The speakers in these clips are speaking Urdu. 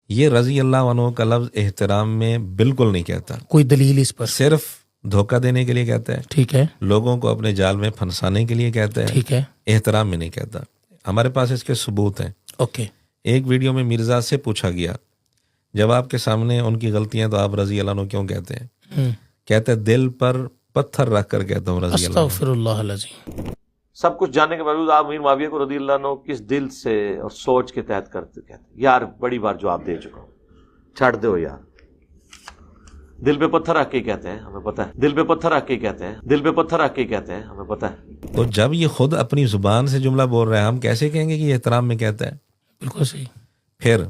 یہ رضی اللہ عنہ کا لفظ احترام میں بالکل نہیں کہتا، کوئی دلیل اس پر؟ صرف دھوکہ دینے کے لیے کہتا ہے، ٹھیک ہے، لوگوں کو اپنے جال میں پھنسانے کے لیے کہتا ہے، ٹھیک ہے، احترام میں نہیں کہتا۔ ہمارے پاس اس کے ثبوت ہیں۔ اوکے، ایک ویڈیو میں مرزا سے پوچھا گیا، جب آپ کے سامنے ان کی غلطیاں تو آپ رضی اللہ عنہ کیوں کہتے ہیں؟ کہتے ہیں دل پر پتھر رکھ کر کہتا ہوں رضی اللہ عنہ۔ استغفر اللہ العظیم۔ سب کچھ جاننے کے باوجود آپ امیر معاویہ کو رضی اللہ عنہ کس دل سے اور سوچ کے تحت کرتے کہتے ہیں؟ یار بڑی بار جواب دے چکا ہوں، چھڑ دو یار۔ دل پہ پتھر رکھ کے کہتے ہیں، ہمیں پتہ ہے، دل پہ پتھر رکھ کے کہتے ہیں، دل پہ پتھر رکھ کے کہتے ہیں، ہمیں پتہ ہے۔ تو جب یہ خود اپنی زبان سے جملہ بول رہا ہے، ہم کیسے کہیں گے کہ یہ احترام میں کہتا ہے؟ بالکل صحیح۔ پھر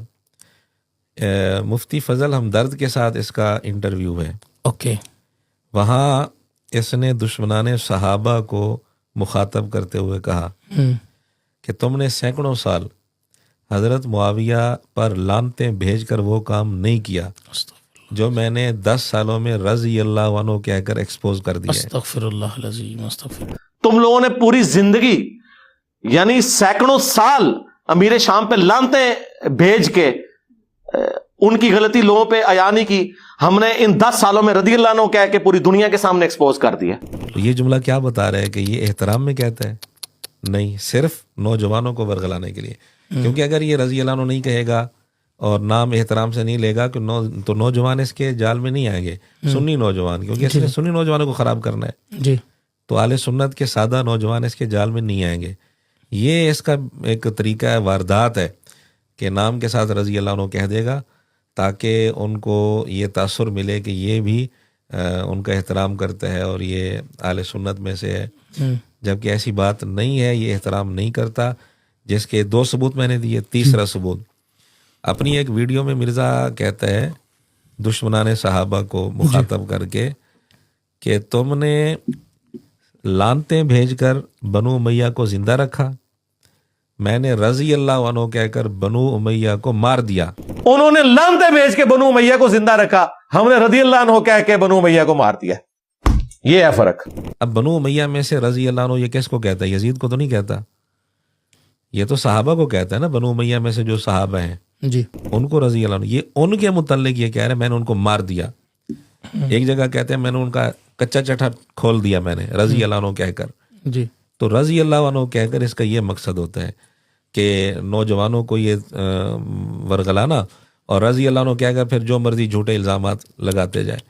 مفتی فضل ہمدرد کے ساتھ اس کا انٹرویو ہے، اوکے، وہاں اس نے دشمنان صحابہ کو مخاطب کرتے ہوئے کہا کہ تم نے سینکڑوں سال حضرت معاویہ پر لعنتیں بھیج کر وہ کام نہیں کیا جو میں نے 10 سالوں میں رضی اللہ عنہ کہہ کر ایکسپوز کر دیا ہے۔ استغفر اللہ العظیم، استغفر۔ تم لوگوں نے پوری زندگی یعنی سینکڑوں سال امیر شام پہ لعنتیں بھیج کے ان کی غلطی لوگوں پہ عیاں نہیں کی، ہم نے ان 10 سالوں میں رضی اللہ عنہ کہہ کے پوری دنیا کے سامنے ایکسپوز کر دیا۔ تو یہ جملہ کیا بتا رہا ہے کہ یہ احترام میں کہتا ہے؟ نہیں، صرف نوجوانوں کو ورغلانے کے لیے، کیونکہ اگر یہ رضی اللہ عنہ نہیں کہے گا اور نام احترام سے نہیں لے گا تو نوجوان اس کے جال میں نہیں آئیں گے، سنی نوجوان، کیونکہ اس نے سنی نوجوانوں کو خراب کرنا ہے، جی، تو اہل سنت کے سادہ نوجوان اس کے جال میں نہیں آئیں گے۔ یہ اس کا ایک طریقہ ہے، واردات ہے کہ نام کے ساتھ رضی اللہ عنہ کہہ دے گا تاکہ ان کو یہ تاثر ملے کہ یہ بھی ان کا احترام کرتا ہے اور یہ اہل سنت میں سے ہے، جبکہ ایسی بات نہیں ہے، یہ احترام نہیں کرتا، جس کے 2 ثبوت میں نے دیے۔ تیسرا ثبوت، اپنی ایک ویڈیو میں مرزا کہتا ہے دشمنان صحابہ کو مخاطب کر کے کہ تم نے لعنتیں بھیج کر بنو امیہ کو زندہ رکھا، میں نے رضی اللہ عنہ کہہ کر بنو امیہ کو مار دیا۔ انہوں نے لعنتیں بھیج کے بنو امیہ کو زندہ رکھا، ہم نے رضی اللہ عنہ کہہ کے بنو امیہ کو مار دیا۔ یہ ہے فرق۔ اب بنو امیہ میں سے رضی اللہ عنہ یہ کس کو کہتا ہے؟ یزید کو تو نہیں کہتا، یہ تو صحابہ کو کہتا ہے نا، بنو امیہ میں سے جو صحابہ ہیں جی، ان کو رضی اللہ عنہ، یہ ان کے متعلق یہ کہہ رہے ہیں میں نے ان کو مار دیا۔ ایک جگہ کہتے ہیں میں نے ان کا کچا چٹھا کھول دیا میں نے رضی اللہ عنہ کہہ کر۔ جی، تو رضی اللہ عنہ کہہ کر اس کا یہ مقصد ہوتا ہے کہ نوجوانوں کو یہ ورغلانا، اور رضی اللہ عنہ کہہ کر پھر جو مرضی جھوٹے الزامات لگاتے جائیں۔